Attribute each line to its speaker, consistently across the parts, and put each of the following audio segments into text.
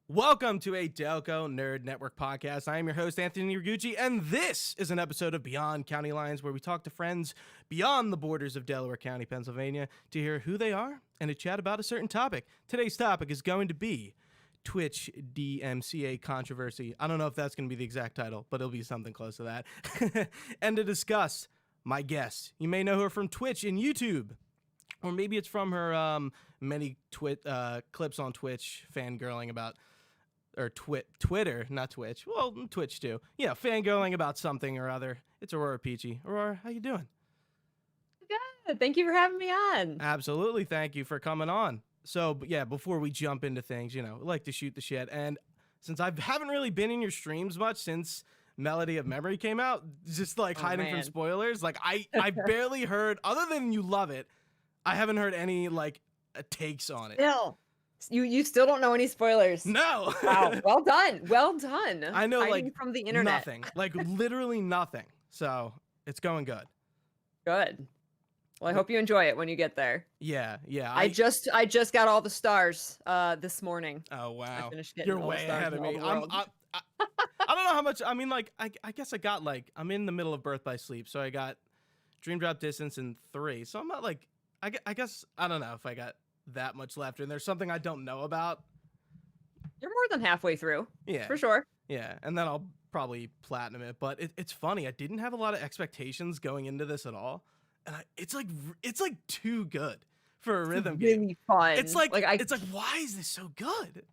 Speaker 1: Welcome to a Delco Nerd Network podcast. I am your host, Anthony Ragucci, and this is an episode of Beyond County Lines, where we talk to friends beyond the borders of Delaware County, Pennsylvania, to hear who they are and to chat about a certain topic. Today's topic is going to be Twitch DMCA controversy. I don't know if that's going to be the exact title, but it'll be something close to that. And to discuss my guest. You may know her from Twitch and YouTube, or maybe it's from her many clips on Twitch fangirling about, or Twitter, not Twitch. Well, Twitch too. Yeah, fangirling about something or other. It's Aurora Peachy. Aurora, how you doing?
Speaker 2: Good. Thank you for having me on.
Speaker 1: Absolutely. Thank you for coming on. So, yeah, before we jump into things, you know, I like to shoot the shit. And since I haven't really been in your streams much since Melody of Memory came out, just like hiding from spoilers, like I barely heard, other than you love it, I haven't heard any like takes on it.
Speaker 2: Still. You still don't know any spoilers.
Speaker 1: No.
Speaker 2: Wow. Well done. Well done.
Speaker 1: I know,
Speaker 2: hiding
Speaker 1: like
Speaker 2: from the internet.
Speaker 1: Nothing. Like literally nothing. So it's going good.
Speaker 2: Good. Well, I hope you enjoy it when you get there.
Speaker 1: Yeah.
Speaker 2: I just got all the stars this morning.
Speaker 1: Oh wow.
Speaker 2: I finished getting
Speaker 1: You're
Speaker 2: all
Speaker 1: way
Speaker 2: the stars
Speaker 1: ahead of
Speaker 2: in all
Speaker 1: me.
Speaker 2: the world.
Speaker 1: I don't know how much. I mean, like I guess I got like I'm in the middle of Birth by Sleep, so I got Dream Drop Distance in 3. So I'm not like I guess I don't know if I got that much left, and there's something I don't know about.
Speaker 2: You're more than halfway through.
Speaker 1: Yeah,
Speaker 2: for sure.
Speaker 1: Yeah, and then I'll probably platinum it. But it's funny. I didn't have a lot of expectations going into this at all, and it's like too good for a rhythm game.
Speaker 2: Really fun.
Speaker 1: It's like why is this so good?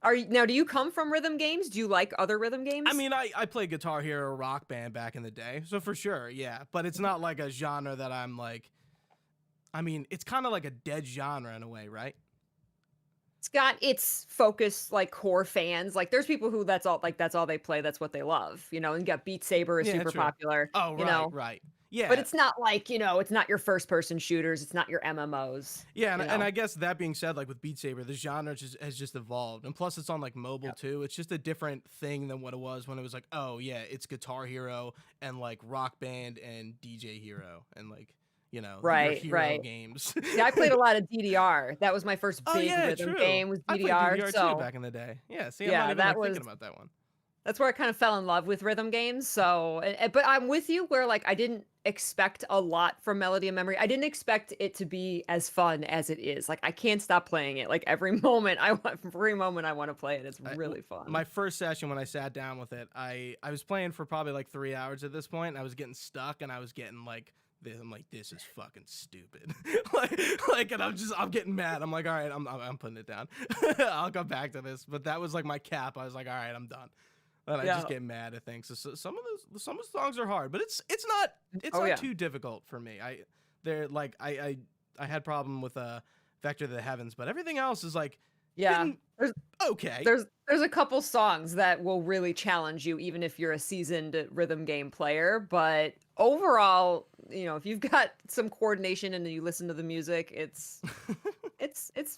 Speaker 2: Do you come from rhythm games? Do you like other rhythm games?
Speaker 1: I mean, I played Guitar Hero Rock Band back in the day, so for sure, yeah. But it's not like a genre that I'm like. I mean, it's kind of like a dead genre in a way, right?
Speaker 2: It's got its focus, like core fans. Like there's people who that's all they play. That's what they love, you know. And you got Beat Saber is super popular.
Speaker 1: Oh, right, right. Yeah.
Speaker 2: But it's not like, you know, it's not your first person shooters. It's not your MMOs.
Speaker 1: Yeah. And I guess that being said, like with Beat Saber, the genre has just evolved. And plus it's on like mobile too. It's just a different thing than what it was when it was like, oh yeah, it's Guitar Hero and like Rock Band and DJ Hero and like, you know,
Speaker 2: right
Speaker 1: games.
Speaker 2: Yeah, I played a lot of DDR. That was my first big rhythm game was DDR.
Speaker 1: I played DDR too back in the day. Yeah, see, I'm not even thinking about that one.
Speaker 2: That's where I kind of fell in love with rhythm games. So, but I'm with you where like I didn't expect a lot from Melody of Memory. I didn't expect it to be as fun as it is. Like I can't stop playing it. Like every moment I want to play it. It's really fun.
Speaker 1: My first session when I sat down with it, I was playing for probably like 3 hours at this point, and I was getting stuck, and I was getting like. I'm like, this is fucking stupid. like, and I'm getting mad. I'm like, all right, I'm putting it down. I'll go back to this. But that was like my cap. I was like, all right, I'm done. And I just get mad at things. So some of the songs are hard, but it's not too difficult for me. I had problem with Vector to the Heavens, but everything else is like okay.
Speaker 2: There's a couple songs that will really challenge you, even if you're a seasoned rhythm game player. But overall, you know, if you've got some coordination and you listen to the music, it's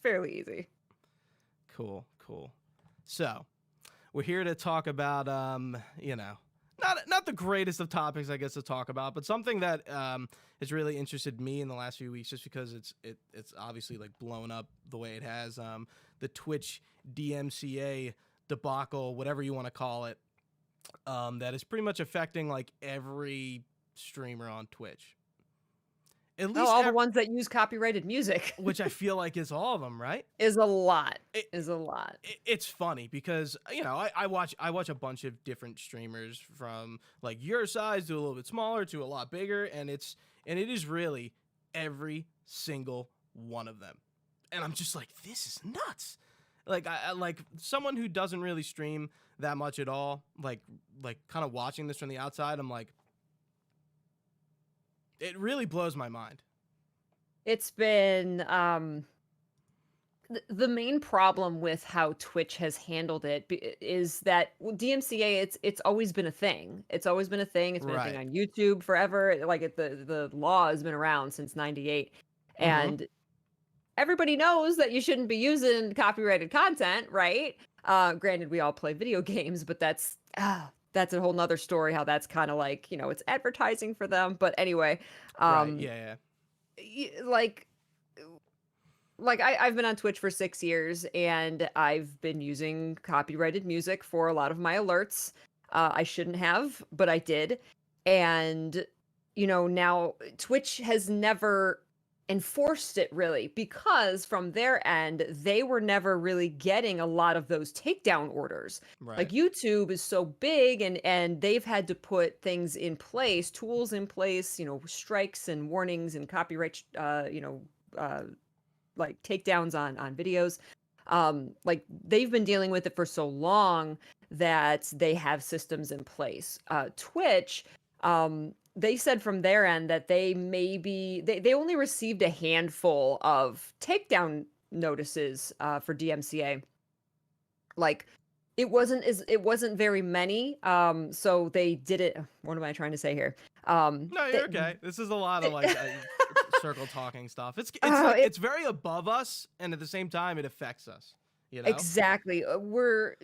Speaker 2: fairly easy. Cool.
Speaker 1: So we're here to talk about you know, not the greatest of topics, I guess, to talk about, but something that has really interested me in the last few weeks, just because it's obviously like blown up the way it has. The Twitch DMCA debacle, whatever you want to call it, that is pretty much affecting like every streamer on Twitch. At least
Speaker 2: all the ones that use copyrighted music,
Speaker 1: which I feel like is all of them, right?
Speaker 2: Is a lot.
Speaker 1: It's funny because, you know, I watch a bunch of different streamers from like your size to a little bit smaller to a lot bigger, and it is really every single one of them. And I'm just like, this is nuts. Like I like someone who doesn't really stream that much at all, like kind of watching this from the outside, I'm like, it really blows my mind.
Speaker 2: It's been the main problem with how Twitch has handled it is that DMCA, it's always been a thing. It's always been a thing. It's been a thing on YouTube forever. Like the law has been around since '98, and everybody knows that you shouldn't be using copyrighted content, right? Granted, we all play video games, but that's a whole nother story, how that's kind of like, it's advertising for them. But anyway,
Speaker 1: Right. Yeah.
Speaker 2: like I've been on Twitch for 6 years, and I've been using copyrighted music for a lot of my alerts. I shouldn't have, but I did. And, now Twitch has never enforced it really, because from their end, they were never really getting a lot of those takedown orders. Like
Speaker 1: Right.
Speaker 2: YouTube is so big, and they've had to put things in place, tools in place, strikes and warnings and copyright, uh, like takedowns on videos. Like they've been dealing with it for so long that they have systems in place. Twitch, they said from their end that they only received a handful of takedown notices for DMCA. Like it wasn't very many. So they did it. What am I trying to say here?
Speaker 1: No,
Speaker 2: They,
Speaker 1: you're okay. This is a lot of like circle talking stuff. It's
Speaker 2: oh,
Speaker 1: like
Speaker 2: it,
Speaker 1: it's very above us, and at the same time, it affects us. You know?
Speaker 2: Exactly. We're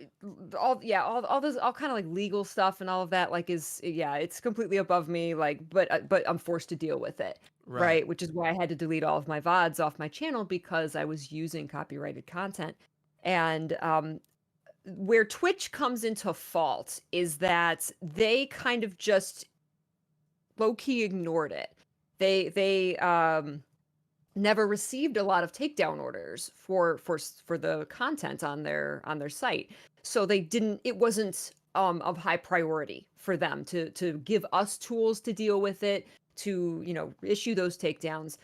Speaker 2: all this, all kind of like legal stuff and all of that, like, it's completely above me, like, but I'm forced to deal with it,
Speaker 1: Right.
Speaker 2: right? Which is why I had to delete all of my VODs off my channel, because I was using copyrighted content. And where Twitch comes into fault is that they kind of just low key ignored it. They never received a lot of takedown orders for the content on their site. So it wasn't of high priority for them to give us tools to deal with it, to, issue those takedowns.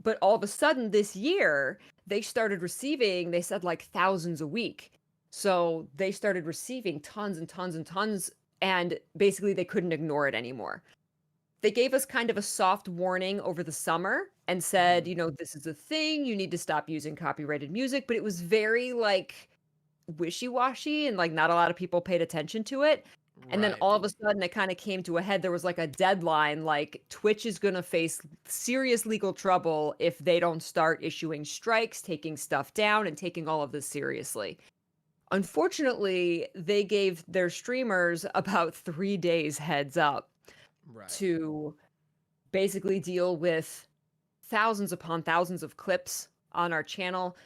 Speaker 2: But all of a sudden this year, they said like thousands a week. So they started receiving tons and tons and tons, and basically they couldn't ignore it anymore. They gave us kind of a soft warning over the summer and said,
Speaker 1: Mhm.
Speaker 2: this is a thing, you need to stop using copyrighted music, but it was very like wishy-washy, and like not a lot of people paid attention to it. And then
Speaker 1: Right.
Speaker 2: all of a sudden it kind of came to a head. There was like a deadline, like Twitch is going to face serious legal trouble if they don't start issuing strikes, taking stuff down, and taking all of this seriously. Unfortunately, they gave their streamers about 3 days heads up
Speaker 1: Right.
Speaker 2: to basically deal with thousands upon thousands of clips on our channel,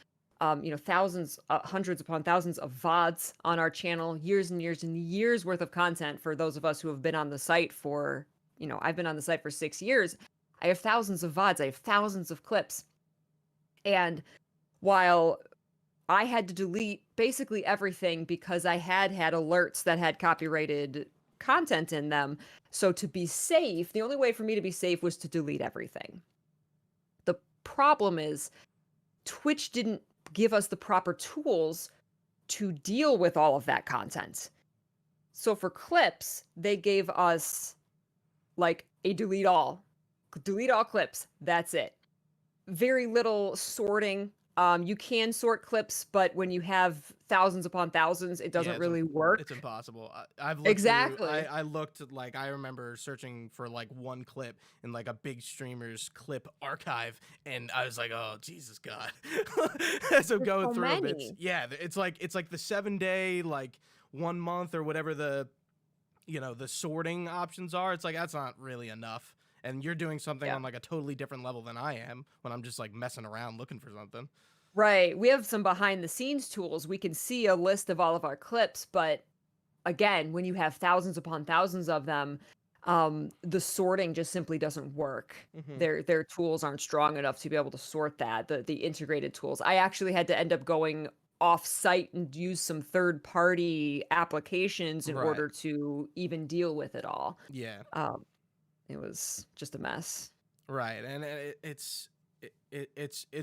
Speaker 2: thousands, hundreds upon thousands of VODs on our channel, years and years and years worth of content for those of us who have been on the site for, I've been on the site for 6 years. I have thousands of VODs, I have thousands of clips. And while I had to delete basically everything because I had alerts that had copyrighted content in them. So to be safe, the only way for me to be safe was to delete everything. The problem is Twitch didn't give us the proper tools to deal with all of that content. So for clips, they gave us like a delete all clips. That's it. Very little sorting. You can sort clips, but when you have thousands upon thousands, it
Speaker 1: Yeah,
Speaker 2: doesn't really work.
Speaker 1: it's impossible. I've looked through.
Speaker 2: Exactly.
Speaker 1: I looked like I remember searching for like one clip in like a big streamer's clip archive, and I was like, oh Jesus God. So
Speaker 2: There's
Speaker 1: going
Speaker 2: so
Speaker 1: through them,
Speaker 2: many.
Speaker 1: it's like the 7 day, like 1 month or whatever the the sorting options are. It's like that's not really enough. And you're doing something
Speaker 2: Yeah.
Speaker 1: on like a totally different level than I am when I'm just like messing around looking for something.
Speaker 2: Right. We have some behind the scenes tools. We can see a list of all of our clips, but again, when you have thousands upon thousands of them, the sorting just simply doesn't work.
Speaker 1: Hmm.
Speaker 2: Their tools aren't strong enough to be able to sort that. The integrated tools. I actually had to end up going off site and use some third party applications in
Speaker 1: Right.
Speaker 2: order to even deal with it all.
Speaker 1: Yeah.
Speaker 2: Um, it was just a mess.
Speaker 1: Right, and it's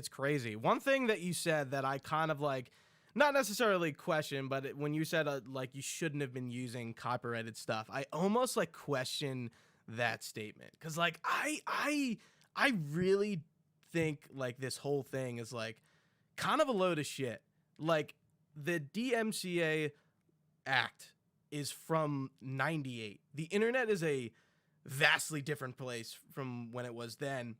Speaker 1: crazy. One thing that you said that I kind of like, not necessarily question, but when you said like you shouldn't have been using copyrighted stuff, I almost like question that statement because like I really think like this whole thing is like kind of a load of shit. Like the DMCA Act is from '98. The internet is a vastly different place from when it was then.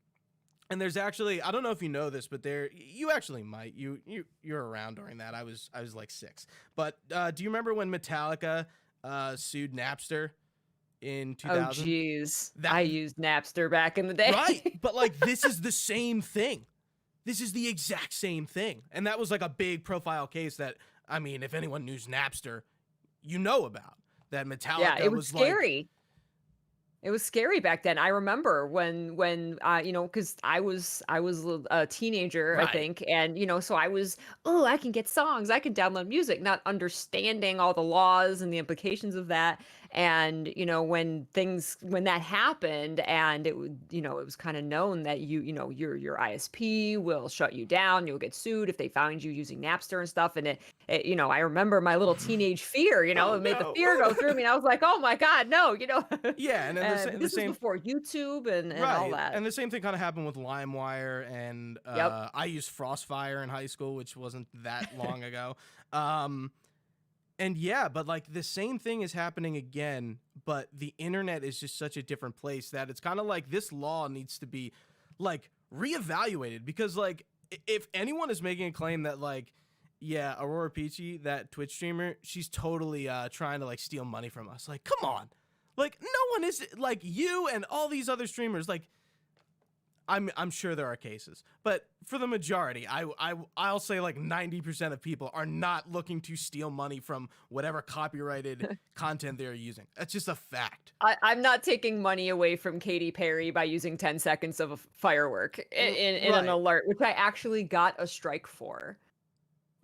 Speaker 1: And there's actually, I don't know if you know this, but you actually might. You're around during that. I was like 6. But do you remember when Metallica sued Napster in
Speaker 2: Oh,
Speaker 1: 2000?
Speaker 2: geez.
Speaker 1: That
Speaker 2: I used Napster back in the day.
Speaker 1: right, but like this is the same thing. This is the exact same thing. And that was like a big profile case that, I mean, if anyone knew Napster, you know about. That
Speaker 2: Yeah, it
Speaker 1: Metallica
Speaker 2: was
Speaker 1: was like,
Speaker 2: scary. It was scary back then. I remember when you know, because I was a teenager, I
Speaker 1: right.
Speaker 2: think, and so I was, oh, I can get songs, I can download music, not understanding all the laws and the implications of that. And when that happened, and it would, it was kind of known that your ISP will shut you down, you'll get sued if they find you using Napster and stuff. And I remember my little teenage fear,
Speaker 1: Oh
Speaker 2: it made the
Speaker 1: no.
Speaker 2: fear go through me. And I was like, oh my God, no,
Speaker 1: Yeah, and then
Speaker 2: But
Speaker 1: the
Speaker 2: this was
Speaker 1: same
Speaker 2: before YouTube and all
Speaker 1: right.
Speaker 2: that.
Speaker 1: And the same thing kind of happened with LimeWire, and
Speaker 2: Yep.
Speaker 1: I used Frostfire in high school, which wasn't that long ago. Um and yeah, but like the same thing is happening again, but the internet is just such a different place that it's kind of like this law needs to be like reevaluated, because like if anyone is making a claim that like, yeah, Aurora Peachy, that Twitch streamer, she's totally trying to like steal money from us. Like, come on. Like no one is like you and all these other streamers. Like I'm sure there are cases, but for the majority, I'll say like 90% of people are not looking to steal money from whatever copyrighted content they're using. That's just a fact.
Speaker 2: I'm not taking money away from Katy Perry by using 10 seconds of a firework in an
Speaker 1: Right.
Speaker 2: alert, which I actually got a strike for.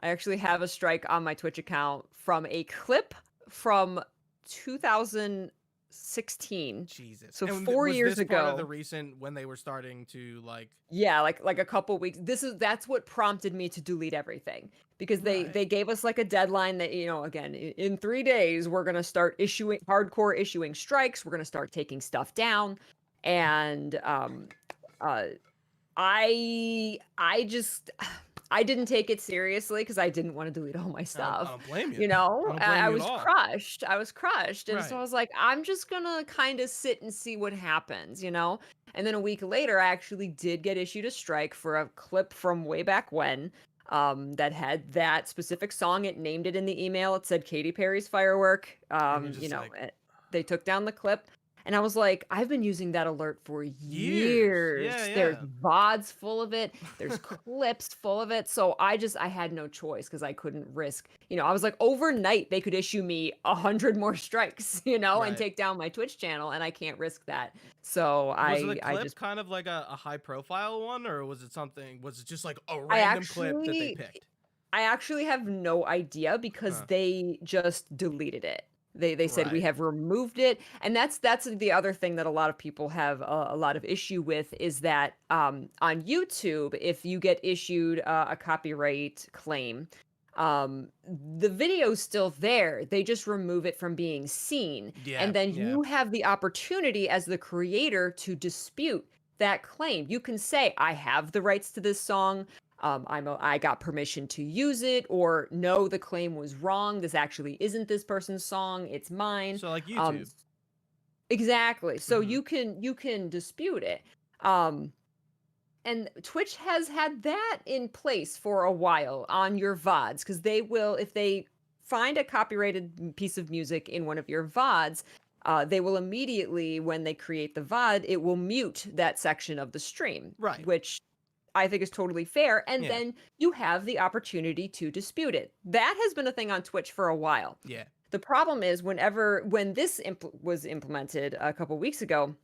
Speaker 2: I actually have a strike on my Twitch account from a clip from 2016.
Speaker 1: Jesus.
Speaker 2: So
Speaker 1: And
Speaker 2: 4
Speaker 1: was
Speaker 2: years
Speaker 1: this part of
Speaker 2: ago.
Speaker 1: the recent when they were starting to like
Speaker 2: Yeah, like a couple weeks. That's what prompted me to delete everything, because they
Speaker 1: right.
Speaker 2: they gave us like a deadline that, again, in 3 days we're going to start issuing strikes, we're going to start taking stuff down. And uh I just I didn't take it seriously because I didn't want to delete all my
Speaker 1: I
Speaker 2: stuff.
Speaker 1: don't blame you.
Speaker 2: You
Speaker 1: I
Speaker 2: know,
Speaker 1: don't
Speaker 2: I,
Speaker 1: blame
Speaker 2: I
Speaker 1: you at
Speaker 2: was
Speaker 1: all.
Speaker 2: crushed. I was crushed. And so
Speaker 1: Right.
Speaker 2: I was like, I'm just gonna kind of sit and see what happens. And then a week later, I actually did get issued a strike for a clip from way back when, that had that specific song. It named it in the email. It said Katy Perry's Firework.
Speaker 1: And you're just like
Speaker 2: They took down the clip. And I was like, I've been using that alert for
Speaker 1: years. Yeah,
Speaker 2: years. There's
Speaker 1: yeah.
Speaker 2: VODs full of it. There's clips full of it. So I had no choice because I couldn't risk, I was like, overnight, they could issue me 100 more strikes, and
Speaker 1: Right.
Speaker 2: take down my Twitch channel. And I can't risk that. So
Speaker 1: Was the
Speaker 2: I
Speaker 1: clip
Speaker 2: just,
Speaker 1: kind of like a high profile one, or was it something, was it just like a
Speaker 2: I
Speaker 1: random clip that they
Speaker 2: actually,
Speaker 1: picked?
Speaker 2: I actually have no idea because
Speaker 1: Huh.
Speaker 2: they just deleted it. They said we
Speaker 1: Right.
Speaker 2: have removed it, and that's the other thing that a lot of people have a lot of issue with, is that on YouTube, if you get issued a copyright claim, the video's still there. They just remove it from being seen,
Speaker 1: Yeah,
Speaker 2: and then
Speaker 1: yeah.
Speaker 2: you have the opportunity as the creator to dispute that claim. You can say, I have the rights to this song. I got permission to use it, or no, the claim was wrong. This actually isn't this person's song. It's mine.
Speaker 1: So like
Speaker 2: Um,
Speaker 1: YouTube.
Speaker 2: exactly. So
Speaker 1: Hmm.
Speaker 2: you can dispute it. Um, and Twitch has had that in place for a while on your VODs, because they will, if they find a copyrighted piece of music in one of your VODs, they will immediately, when they create the VOD, it will mute that section of the stream,
Speaker 1: Right.
Speaker 2: which I think is totally fair. And
Speaker 1: Yeah.
Speaker 2: then you have the opportunity to dispute it. That has been a thing on Twitch for a while.
Speaker 1: Yeah.
Speaker 2: The problem is, when this was implemented a couple weeks ago,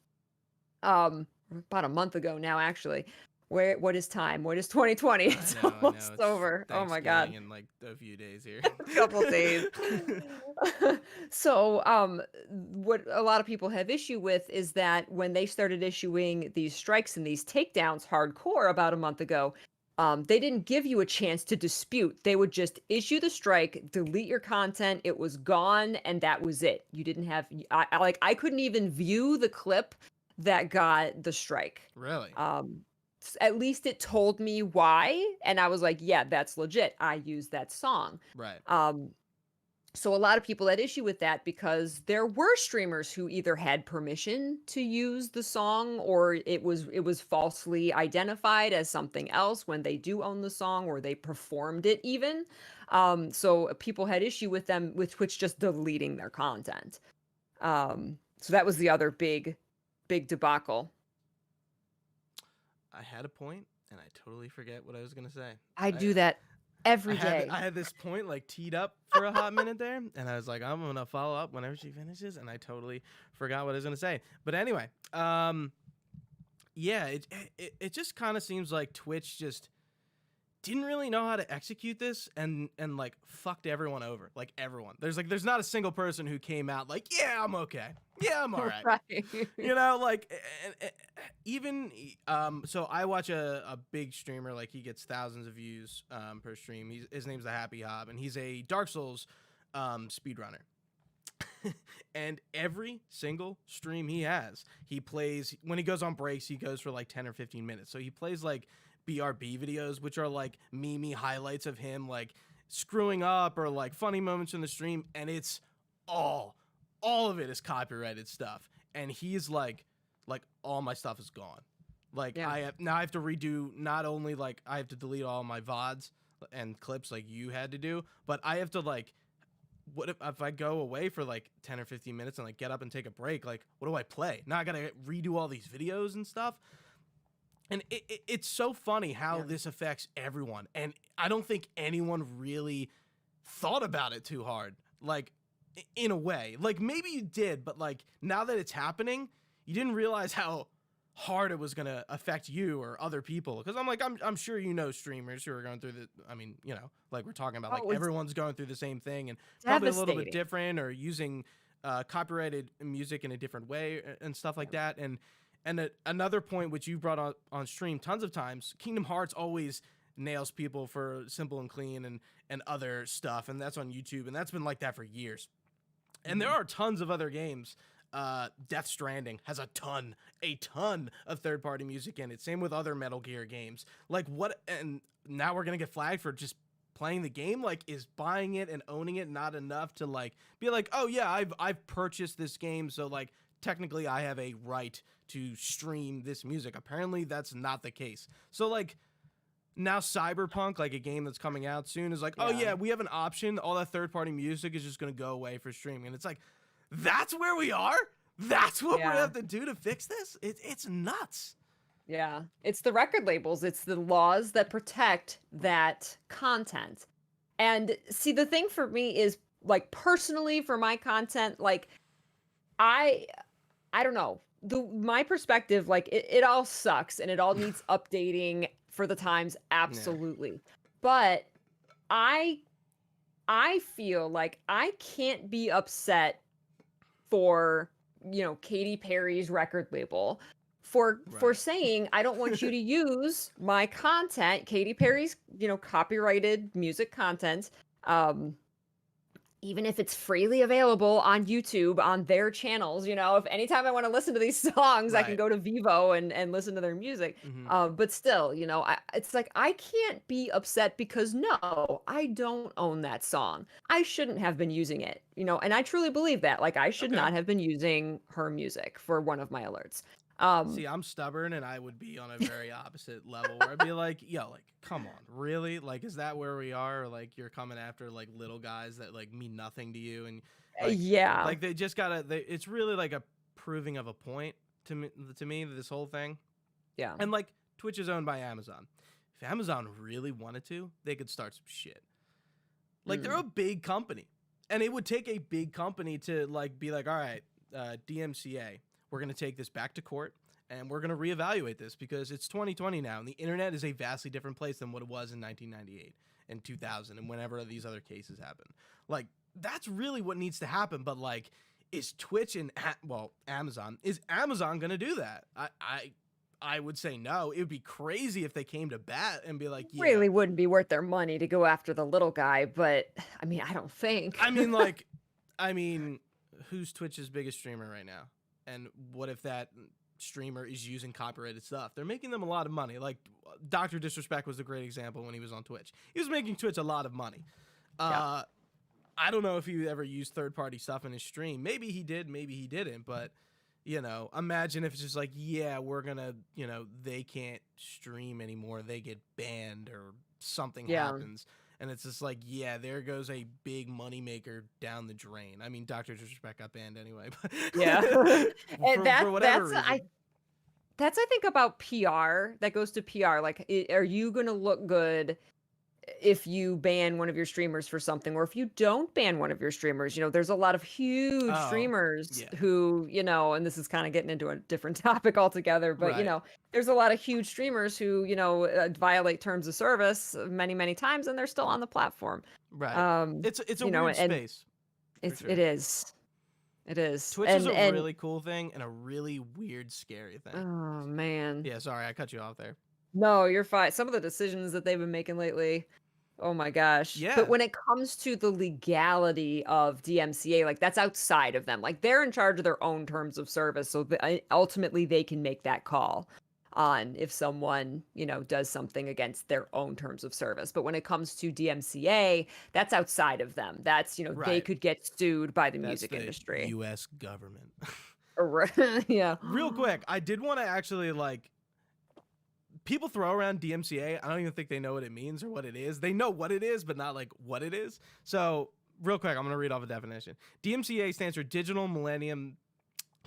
Speaker 2: about a month ago now, actually. What is time? What is 2020? It's
Speaker 1: I know.
Speaker 2: almost
Speaker 1: It's
Speaker 2: over. Oh my God.
Speaker 1: Thanksgiving in like a few days here.
Speaker 2: Couple days. So, what a lot of people have issue with is that when they started issuing these strikes and these takedowns hardcore about a month ago, they didn't give you a chance to dispute. They would just issue the strike, delete your content, it was gone, and that was it. You didn't have, I couldn't even view the clip that got the strike.
Speaker 1: Really?
Speaker 2: At least it told me why, and I was like, yeah, that's legit. I used that song.
Speaker 1: Right.
Speaker 2: So a lot of people had issue with that because there were streamers who either had permission to use the song, or it was falsely identified as something else when they do own the song, or they performed it even. So people had issue with them with Twitch just deleting their content. So that was the other big debacle.
Speaker 1: I had a point and I totally forget what I was gonna say.
Speaker 2: I do that every
Speaker 1: I had
Speaker 2: day.
Speaker 1: I had this point like teed up for a hot minute there, and I was like, I'm gonna follow up whenever she finishes, and I totally forgot what I was gonna say. But anyway, yeah, it just kind of seems like Twitch just didn't really know how to execute this, and like fucked everyone over, like everyone. There's not a single person who came out like, yeah, I'm okay, yeah, I'm all right.
Speaker 2: Right.
Speaker 1: You know, like even so I watch a big streamer, like he gets thousands of views per stream. His name's the Happy Hob, and he's a Dark Souls speedrunner. And every single stream he plays, when he goes on breaks, he goes for like 10 or 15 minutes. So he plays like BRB videos, which are like meme highlights of him like screwing up or like funny moments in the stream, and it's all of it is copyrighted stuff. And he's like all my stuff is gone. Like
Speaker 2: Yeah.
Speaker 1: I have to redo, not only like I have to delete all my VODs and clips like you had to do, but I have to like, what if I go away for like 10 or 15 minutes and like get up and take a break, like what do I play? Now I gotta redo all these videos and stuff. And it's so funny how this affects everyone. And I don't think anyone really thought about it too hard. Like, in a way. Like, maybe you did, but, like, now that it's happening, you didn't realize how hard it was going to affect you or other people. Because I'm sure you know streamers who are going through like we're talking about, like, everyone's going through the same thing and probably a little bit different, or using copyrighted music in a different way and stuff like that. And another point which you brought on stream tons of times, Kingdom Hearts always nails people for Simple and Clean and other stuff, and that's on YouTube, and that's been like that for years. And there are tons of other games. Death Stranding has a ton of third-party music in it. Same with other Metal Gear games. Like, what? And now we're gonna get flagged for just playing the game. Like, is buying it and owning it not enough to like be like, oh yeah, I've purchased this game, so like technically I have a right to stream this music? Apparently that's not the case. So like now Cyberpunk, like a game that's coming out soon, is like, oh yeah, we have an option. All that third-party music is just gonna go away for streaming. And it's like, that's where we are? That's what we have to do to fix this? It's nuts.
Speaker 2: Yeah, it's the record labels. It's the laws that protect that content. And see, the thing for me is, like, personally for my content, like, I don't know. My perspective, like, it all sucks and it all needs updating for the times, absolutely. Yeah. But I feel like I can't be upset for, Katy Perry's record label for saying, I don't want you to use my content, Katy Perry's, copyrighted music content, even if it's freely available on YouTube, on their channels. If anytime I want to listen to these songs, I can go to Vivo and listen to their music. But still, it's like, I can't be upset because no, I don't own that song. I shouldn't have been using it, and I truly believe that. Like, I should not have been using her music for one of my alerts.
Speaker 1: See, I'm stubborn, and I would be on a very opposite level where I'd be like, yo, like, come on, really? Like, is that where we are? Or, like, you're coming after, like, little guys that, like, mean nothing to you? And like, like, they just gotta, it's really like a proving of a point to me, this whole thing.
Speaker 2: Yeah.
Speaker 1: And, like, Twitch is owned by Amazon. If Amazon really wanted to, they could start some shit. Like, they're a big company. And it would take a big company to, like, be like, all right, DMCA, we're going to take this back to court, and we're going to reevaluate this because it's 2020 now, and the internet is a vastly different place than what it was in 1998 and 2000 and whenever these other cases happen. Like, that's really what needs to happen. But, like, is Twitch and, Amazon, is Amazon going to do that? I would say no. It would be crazy if they came to bat and be like, yeah.
Speaker 2: Really wouldn't be worth their money to go after the little guy, but, I mean, I don't think.
Speaker 1: I mean, who's Twitch's biggest streamer right now? And what if that streamer is using copyrighted stuff? They're making them a lot of money. Like, Dr. Disrespect was a great example when he was on Twitch. He was making Twitch a lot of money. I don't know if he ever used third-party stuff in his stream. Maybe he did, maybe he didn't. But imagine if it's just like, yeah, we're gonna, they can't stream anymore. They get banned or something
Speaker 2: Yeah.
Speaker 1: happens. And it's just like, yeah, there goes a big moneymaker down the drain. I mean, Dr. Disrespect got banned anyway. But
Speaker 2: Yeah. And
Speaker 1: for whatever reason.
Speaker 2: That's I think about PR. That goes to PR. Like, are you going to look good if you ban one of your streamers for something, or if you don't ban one of your streamers? There's a lot of huge streamers
Speaker 1: yeah.
Speaker 2: who, and this is kind of getting into a different topic altogether, but
Speaker 1: Right.
Speaker 2: there's a lot of huge streamers who, violate terms of service many, many times, and they're still on the platform.
Speaker 1: Right. It's a weird space.
Speaker 2: It is. It is.
Speaker 1: Twitch is a really cool thing and a really weird, scary thing.
Speaker 2: Oh, man.
Speaker 1: Yeah, sorry, I cut you off there.
Speaker 2: No, you're fine. Some of the decisions that they've been making lately, oh my gosh.
Speaker 1: Yeah.
Speaker 2: But when it comes to the legality of DMCA, like, that's outside of them. Like, they're in charge of their own terms of service. So ultimately, they can make that call on if someone, does something against their own terms of service. But when it comes to DMCA, that's outside of them. That's, they
Speaker 1: Right.
Speaker 2: could get sued by the
Speaker 1: That's
Speaker 2: music
Speaker 1: the
Speaker 2: industry.
Speaker 1: U.S. government.
Speaker 2: Yeah.
Speaker 1: Real quick, I did want to actually, like, people throw around DMCA. I don't even think they know what it means or what it is. They know what it is, but not like what it is. So real quick, I'm going to read off a definition. DMCA stands for Digital Millennium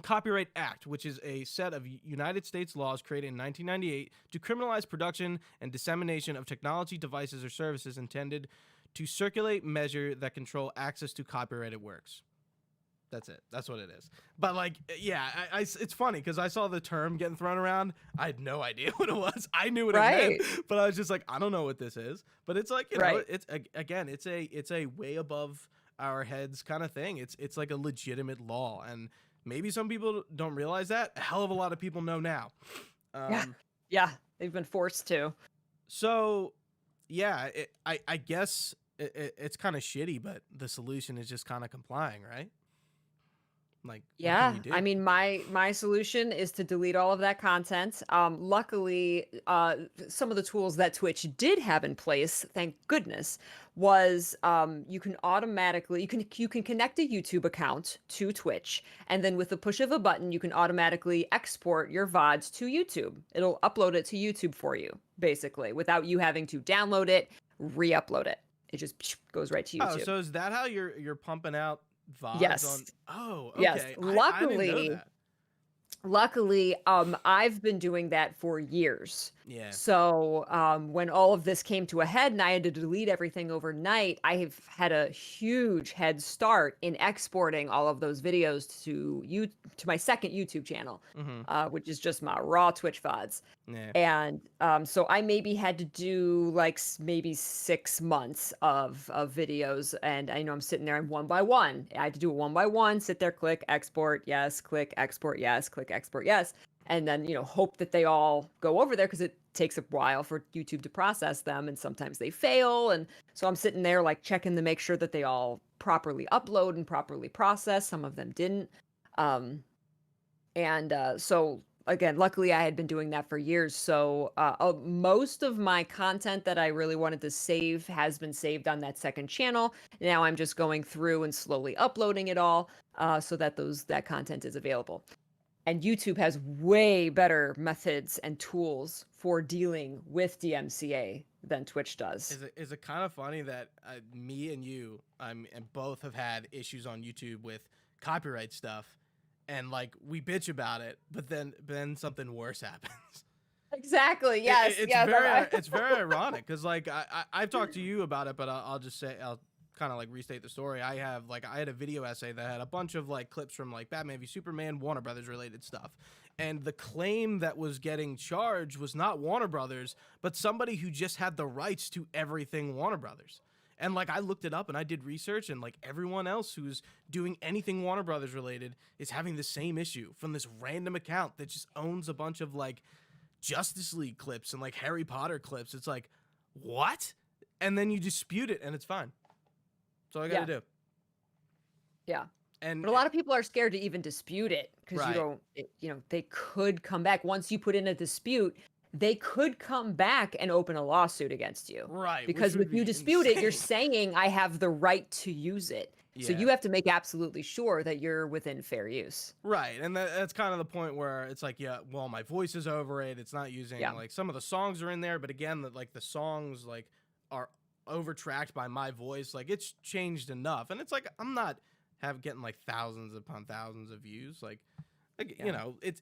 Speaker 1: Copyright Act, which is a set of United States laws created in 1998 to criminalize production and dissemination of technology, devices, or services intended to circulate, measure, that control access to copyrighted works. That's it. That's what it is. But like, yeah, it's funny because I saw the term getting thrown around. I had no idea what it was. I knew what it meant, but I was just like, I don't know what this is. But it's like, it's again, it's a way above our heads kind of thing. It's like a legitimate law, and maybe some people don't realize that. A hell of a lot of people know now.
Speaker 2: Yeah, they've been forced to.
Speaker 1: So, yeah, I guess it's kind of shitty, but the solution is just kind of complying, right? Like,
Speaker 2: yeah, I mean, my solution is to delete all of that content. Luckily, some of the tools that Twitch did have in place, thank goodness, was you can automatically you can connect a YouTube account to Twitch, and then with the push of a button, you can automatically export your VODs to YouTube. It'll upload it to YouTube for you, basically, without you having to download it, re-upload it. It just goes right to YouTube.
Speaker 1: Oh, so is that how you're pumping out VODs?
Speaker 2: Yes.
Speaker 1: Oh, okay.
Speaker 2: Yes.
Speaker 1: Luckily, I didn't know that.
Speaker 2: Luckily, I've been doing that for years.
Speaker 1: Yeah.
Speaker 2: So when all of this came to a head and I had to delete everything overnight, I have had a huge head start in exporting all of those videos to my second YouTube channel, which is just my raw Twitch VODs.
Speaker 1: Yeah.
Speaker 2: And so I maybe had to do like maybe 6 months of videos, and I know I'm sitting there and one by one. I had to do it one by one, sit there, click export, yes, click export, yes, click export, yes. And then, hope that they all go over there because it takes a while for YouTube to process them. And sometimes they fail. And so I'm sitting there like checking to make sure that they all properly upload and properly process. Some of them didn't. So again, luckily I had been doing that for years. So most of my content that I really wanted to save has been saved on that second channel. Now I'm just going through and slowly uploading it all so that that content is available. And YouTube has way better methods and tools for dealing with DMCA than Twitch does.
Speaker 1: Is it kind of funny that me and you and both have had issues on YouTube with copyright stuff, and like we bitch about it, but then something worse happens.
Speaker 2: Exactly. Yes.
Speaker 1: It's very ironic because like I've talked to you about it, but I'll just say I'll kind of like restate the story. I had a video essay that had a bunch of like clips from like Batman v Superman, Warner Brothers related stuff, and the claim that was getting charged was not Warner Brothers, but somebody who just had the rights to everything Warner Brothers. And like I looked it up and I did research, and like everyone else who's doing anything Warner Brothers related is having the same issue from this random account that just owns a bunch of like Justice League clips and like Harry Potter clips. It's like, what? And then you dispute it and it's fine. That's all I gotta do.
Speaker 2: Yeah.
Speaker 1: But
Speaker 2: a lot of people are scared to even dispute it because they could come back. Once you put in a dispute, they could come back and open a lawsuit against you.
Speaker 1: Right.
Speaker 2: Because
Speaker 1: Which
Speaker 2: if
Speaker 1: would
Speaker 2: you
Speaker 1: be
Speaker 2: dispute it, you're
Speaker 1: insane.
Speaker 2: saying I have the right to use it. So
Speaker 1: Yeah.
Speaker 2: you have to make absolutely sure that you're within fair use.
Speaker 1: Right. And that's kind of the point where it's like, yeah, well, my voice is over it. It's not using
Speaker 2: Yeah.
Speaker 1: like some of the songs are in there, but again, like the songs like are overtracked by my voice. Like it's changed enough. And it's like I'm not getting like thousands upon thousands of views. Like
Speaker 2: Yeah.
Speaker 1: you know, it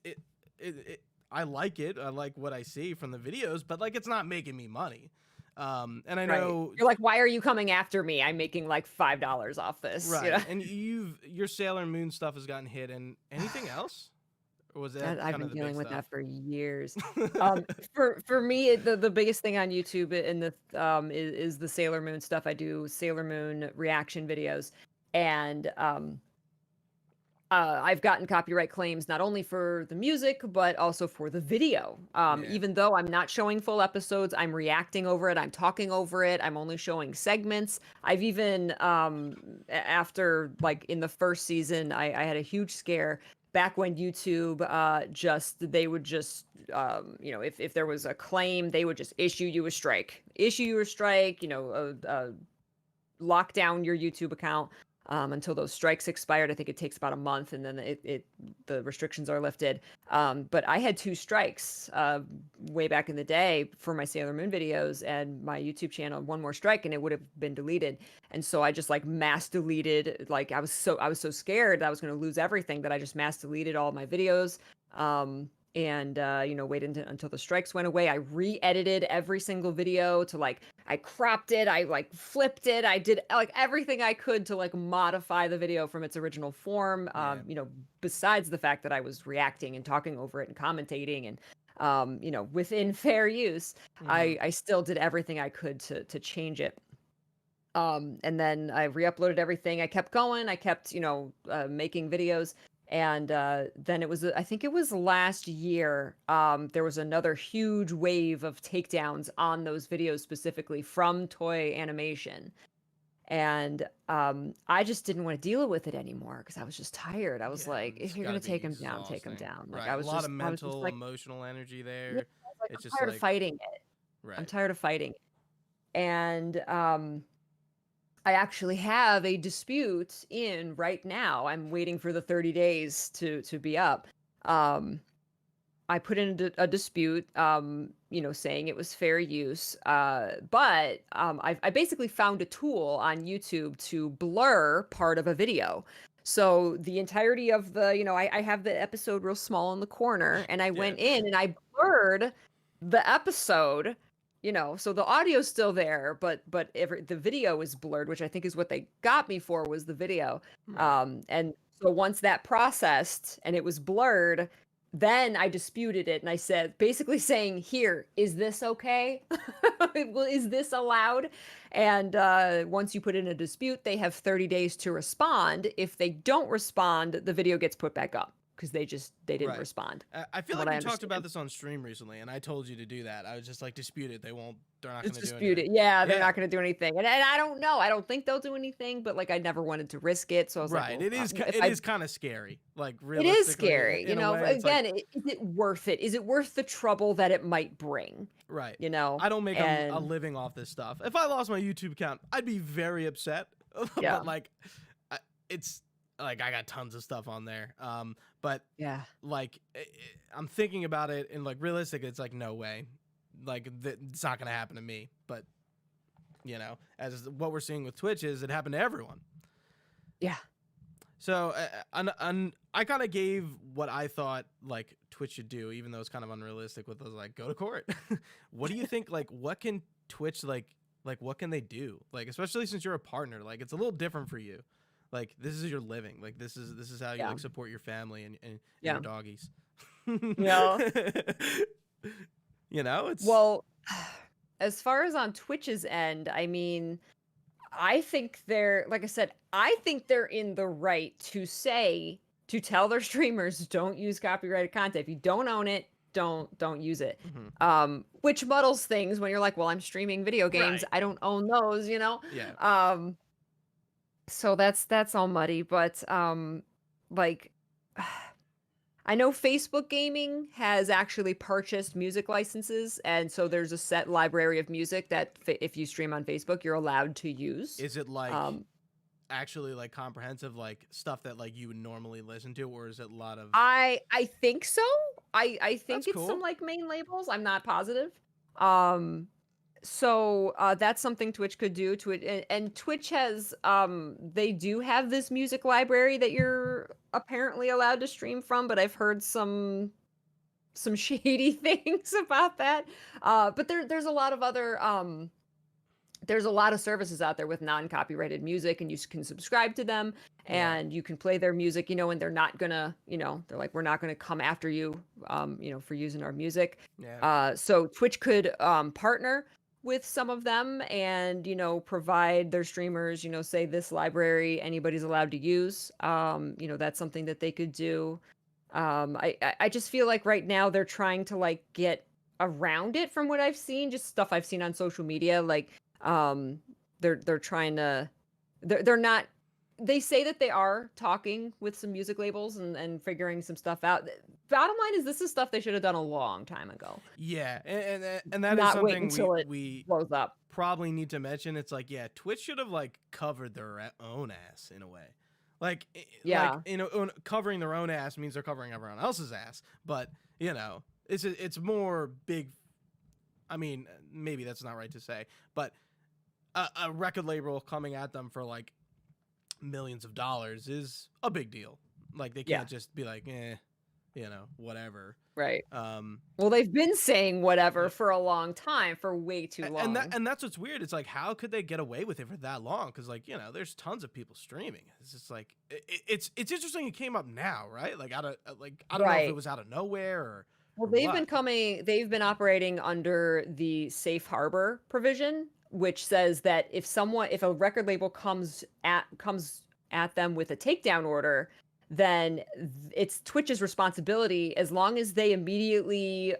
Speaker 1: I like it. I like what I see from the videos, but like it's not making me money. And I
Speaker 2: Right.
Speaker 1: know
Speaker 2: You're like, why are you coming after me? I'm making like $5 off this. You
Speaker 1: right.
Speaker 2: know?
Speaker 1: And your Sailor Moon stuff has gotten hit and anything else? Or was that
Speaker 2: I've
Speaker 1: kind
Speaker 2: been
Speaker 1: of the big
Speaker 2: dealing with
Speaker 1: stuff?
Speaker 2: that for years. For me, the biggest thing on YouTube in the is the Sailor Moon stuff. I do Sailor Moon reaction videos, and I've gotten copyright claims not only for the music but also for the video.
Speaker 1: Yeah.
Speaker 2: Even though I'm not showing full episodes, I'm reacting over it. I'm talking over it. I'm only showing segments. I've even after like in the first season, I had a huge scare back when YouTube they would just you know, if there was a claim, they would just issue you a strike, you know, lock down your YouTube account until those strikes expired. I think it takes about a month, and then the restrictions are lifted. But I had 2 strikes way back in the day for my Sailor Moon videos and my YouTube channel. One more strike, and it would have been deleted. And so I just like mass deleted. Like I was so scared that I was going to lose everything that I just mass deleted all my videos. And you know, waited until the strikes went away. I re-edited every single video to like, I cropped it, I like flipped it, I did like everything I could to like modify the video from its original form.
Speaker 1: Yeah.
Speaker 2: You know, besides the fact that I was reacting and talking over it and commentating and you know, within fair use, I still did everything I could to change it. And then I re-uploaded everything. I kept going. I kept, you know, making videos. And then it was, I think it was last year, there was another huge wave of takedowns on those videos specifically from Toy Animation. And I just didn't want to deal with it anymore because I was just tired. I was like,
Speaker 1: it's
Speaker 2: if you're
Speaker 1: gotta
Speaker 2: going to
Speaker 1: be
Speaker 2: take them down, take them
Speaker 1: exhausting.
Speaker 2: down. Like
Speaker 1: Right.
Speaker 2: I
Speaker 1: A
Speaker 2: was
Speaker 1: lot
Speaker 2: just,
Speaker 1: of
Speaker 2: I was just
Speaker 1: mental,
Speaker 2: like,
Speaker 1: emotional energy
Speaker 2: yeah,
Speaker 1: there.
Speaker 2: I was like,
Speaker 1: It's
Speaker 2: I'm
Speaker 1: just
Speaker 2: tired of
Speaker 1: like
Speaker 2: fighting it. I'm
Speaker 1: right.
Speaker 2: tired of fighting it. And I actually have a dispute in right now. I'm waiting for the 30 days to be up. I put in a dispute, you know, saying it was fair use. But I basically found a tool on YouTube to blur part of a video. So the entirety of the, you know, I have the episode real small in the corner, and I went in and I blurred the episode. You know, so the audio's still there, but the video is blurred, which I think is what they got me for, was the video.
Speaker 1: Right.
Speaker 2: And so once that processed and it was blurred, then I disputed it and I said, basically saying, here, is this okay? Well, is this allowed? And once you put in a dispute, they have 30 days to respond. If they don't respond, the video gets put back up because they didn't
Speaker 1: Right.
Speaker 2: respond.
Speaker 1: I feel
Speaker 2: From
Speaker 1: like
Speaker 2: what I
Speaker 1: we talked about
Speaker 2: understand.
Speaker 1: this on stream recently, and I told you to do that. I was just like, dispute it. They're not
Speaker 2: It's
Speaker 1: going to do anything.
Speaker 2: disputed. Yeah, they're
Speaker 1: Yeah.
Speaker 2: not going to do anything. And I don't know. I don't think they'll do anything, but like I never wanted to risk it. So I was like,
Speaker 1: Right.
Speaker 2: well,
Speaker 1: It is kind of scary. Like
Speaker 2: it is
Speaker 1: realistically,
Speaker 2: scary. You
Speaker 1: in a
Speaker 2: know,
Speaker 1: way, it's like
Speaker 2: again, is it worth it? Is it worth the trouble that it might bring?
Speaker 1: right.
Speaker 2: You know,
Speaker 1: I don't make a
Speaker 2: and
Speaker 1: living off this stuff. If I lost my YouTube account, I'd be very upset.
Speaker 2: yeah,
Speaker 1: But like, it's like I got tons of stuff on there. But
Speaker 2: yeah,
Speaker 1: like I'm thinking about it, and like realistically, it's like no way. Like it's not gonna happen to me. But you know, as what we're seeing with Twitch is, it happened to everyone.
Speaker 2: yeah.
Speaker 1: So I kind of gave what I thought like Twitch should do, even though it's kind of unrealistic with those like go to court. What do you think? Like, what can Twitch like what can they do? Like, especially since you're a partner, like it's a little different for you. Like this is your living. Like this is how you
Speaker 2: Yeah.
Speaker 1: like support your family and
Speaker 2: Yeah.
Speaker 1: your doggies.
Speaker 2: Yeah.
Speaker 1: You know, it's
Speaker 2: Well, as far as on Twitch's end, I mean, I think like I said, I think they're in the right to tell their streamers, don't use copyrighted content. If you don't own it, don't use it. Which muddles things when you're like, well, I'm streaming video games.
Speaker 1: Right.
Speaker 2: I don't own those, you know?
Speaker 1: Yeah.
Speaker 2: So that's all muddy, but like I know Facebook Gaming has actually purchased music licenses, and so there's a set library of music that if you stream on Facebook, you're allowed to use.
Speaker 1: Is it like
Speaker 2: Um,
Speaker 1: actually like comprehensive, like stuff that like you would normally listen to, or is it a lot of?
Speaker 2: I think so. I
Speaker 1: That's
Speaker 2: think it's some
Speaker 1: cool.
Speaker 2: like main labels. I'm not positive. Um, so that's something Twitch could do to it, and Twitch has they do have this music library that you're apparently allowed to stream from, but I've heard some shady things about that. But there's a lot of other there's a lot of services out there with non-copyrighted music, and you can subscribe to them
Speaker 1: Yeah.
Speaker 2: and you can play their music, and they're not gonna, they're like, we're not gonna come after you, for using our music.
Speaker 1: Yeah.
Speaker 2: So Twitch could partner with some of them and, provide their streamers, say this library anybody's allowed to use. That's something that they could do. I just feel like right now they're trying to like get around it from what I've seen, just stuff I've seen on social media. Like, um, they're trying to, they're not. They say that they are talking with some music labels and figuring some stuff out. Bottom line is, this is stuff they should have done a long time ago.
Speaker 1: Yeah, and that is
Speaker 2: Not wait
Speaker 1: something
Speaker 2: until it
Speaker 1: we
Speaker 2: blows up.
Speaker 1: probably need to mention. It's like, yeah, Twitch should have like covered their own ass in a way. Like,
Speaker 2: Yeah.
Speaker 1: covering their own ass means they're covering everyone else's ass. But it's more big. I mean, maybe that's not right to say, but a record label coming at them for like millions of dollars is a big deal. Like, they
Speaker 2: Yeah.
Speaker 1: can't just be like, whatever.
Speaker 2: Right.
Speaker 1: Um,
Speaker 2: Well, they've been saying whatever
Speaker 1: Yeah.
Speaker 2: for a long time, for way too long.
Speaker 1: and that's what's weird. It's like, how could they get away with it for that long? Because like, there's tons of people streaming. It's just like it's interesting. It came up now, right? Like, out of like, I don't know if it
Speaker 2: Right.
Speaker 1: was out of nowhere
Speaker 2: Well,
Speaker 1: or
Speaker 2: they've
Speaker 1: what.
Speaker 2: been operating under the safe harbor provision, which says that if a record label comes at them with a takedown order, then it's Twitch's responsibility, as long as they immediately,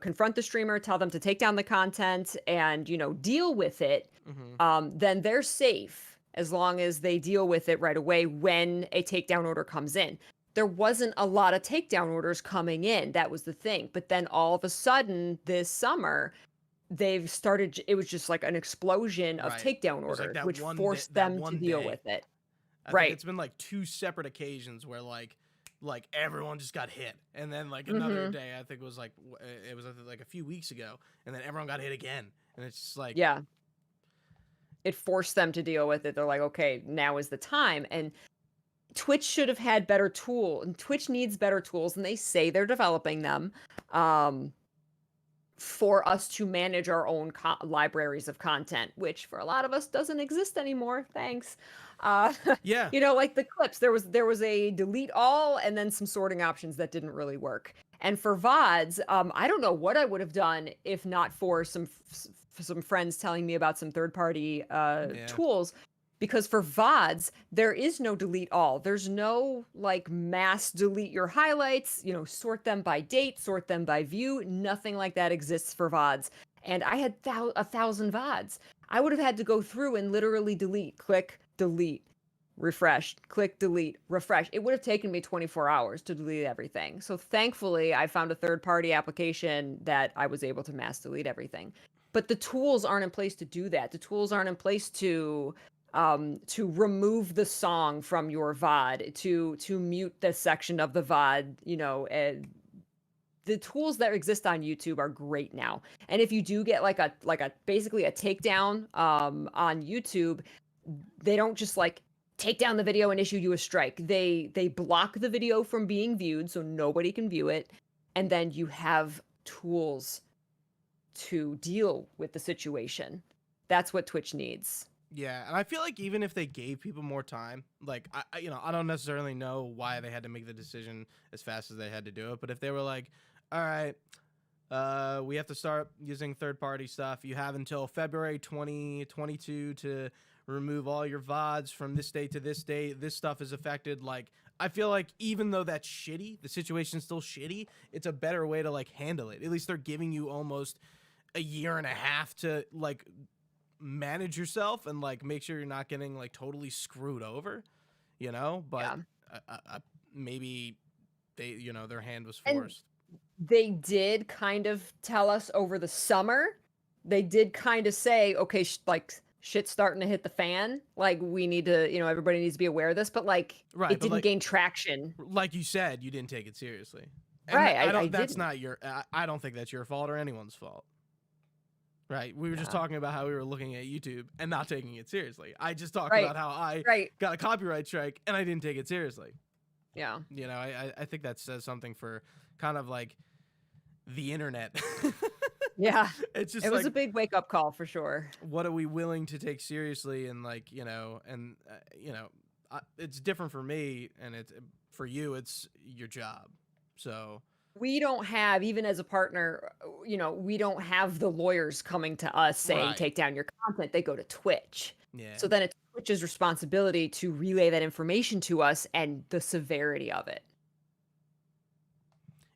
Speaker 2: confront the streamer, tell them to take down the content and, deal with it.
Speaker 1: Mm-hmm.
Speaker 2: Then they're safe as long as they deal with it right away when a takedown order comes in. There wasn't a lot of takedown orders coming in. That was the thing. But then all of a sudden this summer, it was just like an explosion of
Speaker 1: Right.
Speaker 2: takedown
Speaker 1: It was like
Speaker 2: orders,
Speaker 1: that
Speaker 2: which
Speaker 1: one
Speaker 2: forced
Speaker 1: that
Speaker 2: them to
Speaker 1: one
Speaker 2: deal
Speaker 1: day.
Speaker 2: with it.
Speaker 1: I think
Speaker 2: Right.
Speaker 1: it's been like 2 separate occasions where like everyone just got hit, and then like another day, I think it was like it was like a few weeks ago, and then everyone got hit again, and it's just like,
Speaker 2: Yeah. It forced them to deal with it. They're like, okay, now is the time. And Twitch should have had better tool, and Twitch needs better tools, and they say they're developing them. For us to manage our own libraries of content, which for a lot of us doesn't exist anymore. Thanks. Uh,
Speaker 1: yeah,
Speaker 2: like the clips, there was a delete all and then some sorting options that didn't really work. And for VODs, I don't know what I would have done if not for some friends telling me about some third-party tools. Because for VODs, there is no delete all. There's no like mass delete your highlights, sort them by date, sort them by view. Nothing like that exists for VODs. And I had 1,000 VODs. I would have had to go through and literally delete, click, delete, refresh, click, delete, refresh. It would have taken me 24 hours to delete everything. So thankfully, I found a third-party application that I was able to mass delete everything. But the tools aren't in place to do that. The tools aren't in place to remove the song from your VOD, to mute the section of the VOD. The tools that exist on YouTube are great now. And if you do get like a basically a takedown on YouTube, they don't just like take down the video and issue you a strike. They block the video from being viewed so nobody can view it, and then you have tools to deal with the situation. That's what Twitch needs.
Speaker 1: Yeah, and I feel like even if they gave people more time, like I don't necessarily know why they had to make the decision as fast as they had to do it, but if they were like, all right, we have to start using third-party stuff. You have until February 2022 to remove all your VODs from this date to this date. This stuff is affected. Like, I feel like even though that's shitty, the situation's still shitty, it's a better way to like handle it. At least they're giving you almost a year and a half to like manage yourself and like make sure you're not getting like totally screwed over, but
Speaker 2: Yeah.
Speaker 1: maybe they, their hand was
Speaker 2: And
Speaker 1: forced.
Speaker 2: they did kind of tell us over the summer. They did kind of say, okay, like shit's starting to hit the fan. Like we need to, everybody needs to be aware of this. But like
Speaker 1: Right,
Speaker 2: it
Speaker 1: but
Speaker 2: didn't gain traction.
Speaker 1: like you said, you didn't take it seriously. And
Speaker 2: Right.
Speaker 1: I
Speaker 2: I
Speaker 1: don't. That's
Speaker 2: didn't.
Speaker 1: not your. I don't think that's your fault or anyone's fault. Right. We were just
Speaker 2: Yeah.
Speaker 1: talking about how we were looking at YouTube and not taking it seriously. I just talked
Speaker 2: Right.
Speaker 1: about how I
Speaker 2: Right.
Speaker 1: got a copyright strike and I didn't take it seriously.
Speaker 2: Yeah.
Speaker 1: I think that says something for kind of like the internet.
Speaker 2: Yeah.
Speaker 1: It's just
Speaker 2: It was
Speaker 1: like,
Speaker 2: a big wake up call for sure.
Speaker 1: what are we willing to take seriously? And like, it's different for me, and it's for you, it's your job. So
Speaker 2: We don't have, even as a partner, we don't have the lawyers coming to us saying,
Speaker 1: Right.
Speaker 2: take down your content. They go to Twitch.
Speaker 1: yeah,
Speaker 2: So then it's Twitch's responsibility to relay that information to us and the severity of it.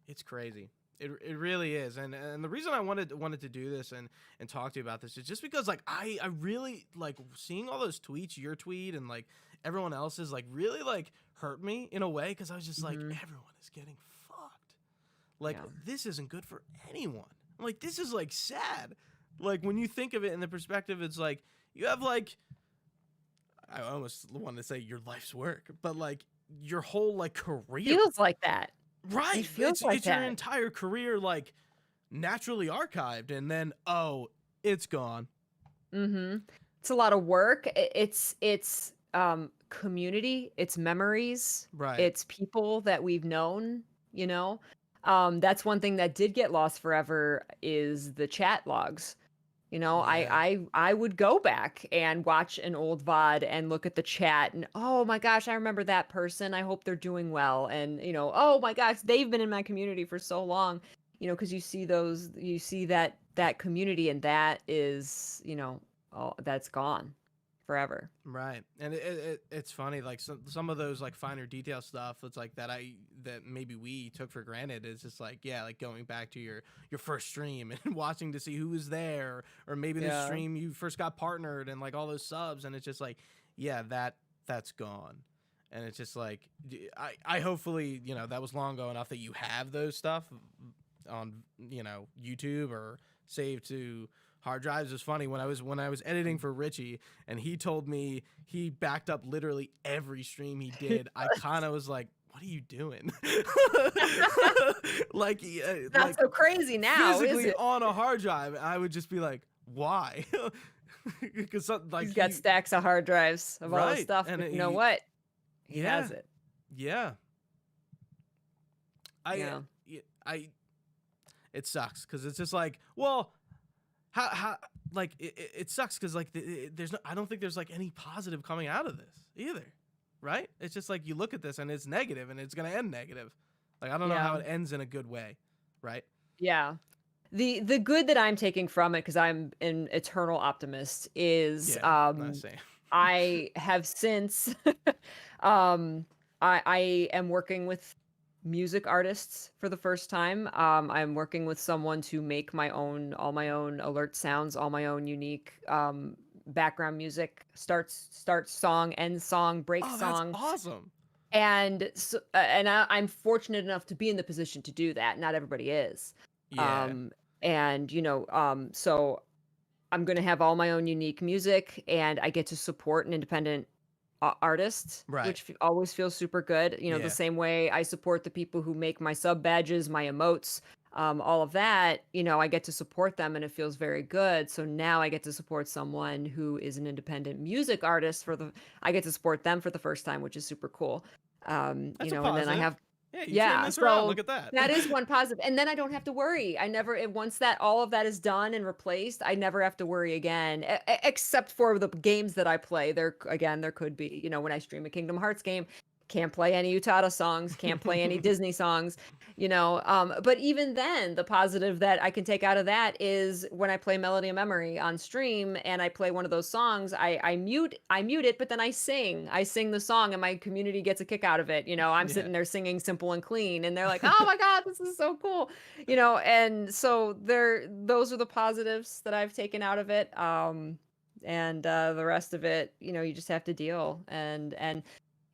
Speaker 1: it's crazy. It really is, and the reason I wanted to do this and talk to you about this is just because like I really like seeing all those tweets, your tweet and like everyone else's, like really like hurt me in a way, because I was just like, everyone is getting fucked. Like this isn't good for anyone. Like this is like sad. Like when you think of it in the perspective, it's like you have like, I almost want to say your life's work, but like your whole like career
Speaker 2: Feels like that.
Speaker 1: Right.
Speaker 2: It feels
Speaker 1: It's
Speaker 2: like
Speaker 1: it's your
Speaker 2: that.
Speaker 1: entire career like naturally archived, and then it's gone.
Speaker 2: It's a lot of work. It's community, it's memories,
Speaker 1: Right.
Speaker 2: it's people that we've known, That's one thing that did get lost forever is the chat logs.
Speaker 1: Yeah.
Speaker 2: I would go back and watch an old VOD and look at the chat and, oh my gosh, I remember that person. I hope they're doing well. And, oh my gosh, they've been in my community for so long, because you see that community, and that is, that's gone forever.
Speaker 1: Right. And it's funny, like some of those like finer detail stuff, it's like that maybe we took for granted, is just like, yeah, like going back to your first stream and watching to see who was there, or maybe the stream you first got partnered and like all those subs, and it's just like, yeah, that's gone. And it's just like, I hopefully, that was long ago enough that you have those stuff on, YouTube or saved to hard drives. Is funny, when I was editing for Richie and he told me he backed up literally every stream he did, I kind of was like, what are you doing? Like
Speaker 2: Not
Speaker 1: like
Speaker 2: so crazy now,
Speaker 1: physically
Speaker 2: is it?
Speaker 1: on a hard drive. I would just be like, why? Because like
Speaker 2: He's got stacks of hard drives of all the
Speaker 1: Right,
Speaker 2: stuff,
Speaker 1: and
Speaker 2: but you know what? He
Speaker 1: Yeah.
Speaker 2: has it.
Speaker 1: yeah.
Speaker 2: Yeah.
Speaker 1: It sucks because it's just like, well, how like it sucks because like there's no, I don't think there's like any positive coming out of this either, right? It's just like you look at this and it's negative and it's gonna end negative. Like I don't know how it ends in a good way, right?
Speaker 2: Yeah. The good that I'm taking from it, because I'm an eternal optimist, is
Speaker 1: Same.
Speaker 2: I have since I am working with music artists for the first time. I'm working with someone to make all my own alert sounds, all my own unique background music, starts song, end song, break song.
Speaker 1: That's awesome.
Speaker 2: And so, I'm fortunate enough to be in the position to do that. Not everybody is.
Speaker 1: Yeah.
Speaker 2: So I'm going to have all my own unique music, and I get to support an independent artist,
Speaker 1: Right.
Speaker 2: which always feels super good.
Speaker 1: Yeah.
Speaker 2: The same way I support the people who make my sub badges, my emotes, all of that, I get to support them, and it feels very good. So now I get to support someone who is an independent music artist I get to support them for the first time, which is super cool.
Speaker 1: That's a
Speaker 2: and then I
Speaker 1: positive.
Speaker 2: have,
Speaker 1: Yeah,
Speaker 2: so
Speaker 1: look at that.
Speaker 2: that is one positive. And then I don't have to worry. Once all of that is done and replaced, I never have to worry again, except for the games that I play. There could be, when I stream a Kingdom Hearts game, can't play any Utada songs, can't play any Disney songs, but even then, the positive that I can take out of that is when I play Melody of Memory on stream and I play one of those songs, I mute it, but then I sing the song, and my community gets a kick out of it. I'm sitting there singing Simple and Clean, and they're like, oh my God, this is so cool. And so those are the positives that I've taken out of it. And the rest of it, you just have to deal. And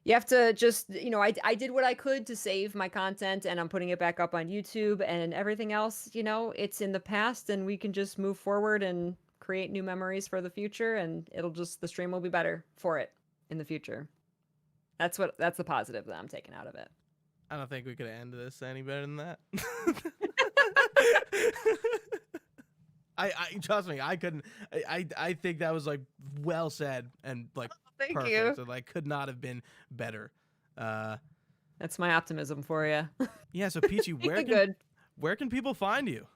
Speaker 2: You have to just, I did what I could to save my content, and I'm putting it back up on YouTube, and everything else, it's in the past, and we can just move forward and create new memories for the future, and the stream will be better for it in the future. That's the positive that I'm taking out of it.
Speaker 1: I don't think we could end this any better than that. I trust me, I couldn't. I think that was like well said and like
Speaker 2: Thank
Speaker 1: perfect.
Speaker 2: you.
Speaker 1: So like could not have been better.
Speaker 2: That's my optimism for you.
Speaker 1: Yeah. So Peachy, where can people find you?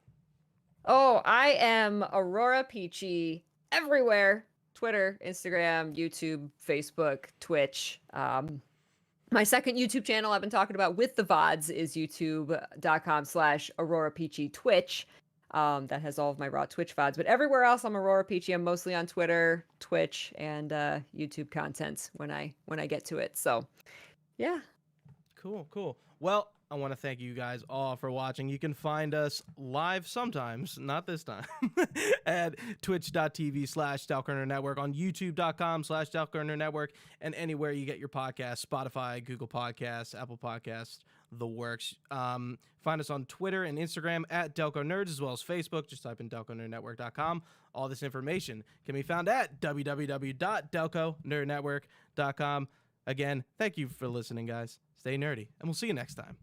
Speaker 2: Oh, I am Aurora Peachy everywhere. Twitter, Instagram, YouTube, Facebook, Twitch. My second YouTube channel I've been talking about with the VODs is youtube.com/AuroraPeachy Twitch. That has all of my raw Twitch VODs. But everywhere else, I'm Aurora Peachy. I'm mostly on Twitter, Twitch, and YouTube content when I get to it. So, yeah.
Speaker 1: Cool. Well, I want to thank you guys all for watching. You can find us live sometimes, not this time, at twitch.tv/Delco Network, on youtube.com/Delco Network, and anywhere you get your podcasts, Spotify, Google Podcasts, Apple Podcasts, the works. Find us on Twitter and Instagram at Delco Nerds, as well as Facebook. Just type in DelcoNerdNetwork.com. All this information can be found at www.DelcoNerdNetwork.com. Again, thank you for listening, guys. Stay nerdy, and we'll see you next time.